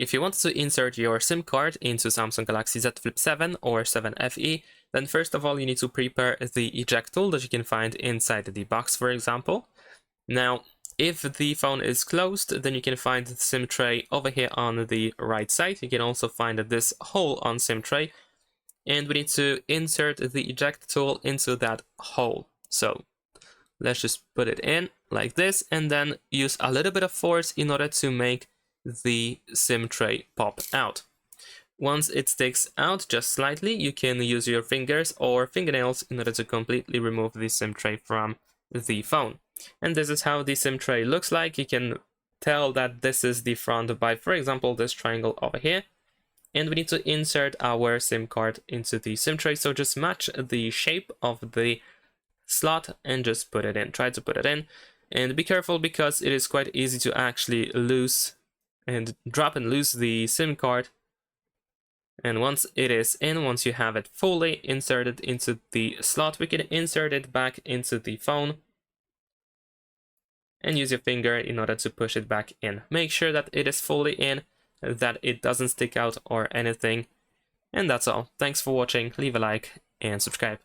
if you want to insert your SIM card into Samsung Galaxy Z Flip 7 or 7 FE, then first of all you need to prepare the eject tool that you can find inside the box, for example. Now, if the phone is closed, then you can find the SIM tray over here on the right side. You can also find this hole on SIM tray, and we need to insert the eject tool into that hole. So let's just put it in like this, and then use a little bit of force in order to make the SIM tray pop out. Once it sticks out just slightly, you can use your fingers or fingernails in order to completely remove the SIM tray from the phone. And this is how the SIM tray looks like. You can tell that this is the front by, for example, this triangle over here. And we need to insert our SIM card into the SIM tray. So just match the shape of the slot and just put it in. Try to put it in. And be careful because it is quite easy to actually lose and drop and lose the SIM card. And once it is in, once you have it fully inserted into the slot, we can insert it back into the phone and use your finger in order to push it back in. Make sure that it is fully in, that it doesn't stick out or anything. And that's all. Thanks for watching. Leave a like and subscribe.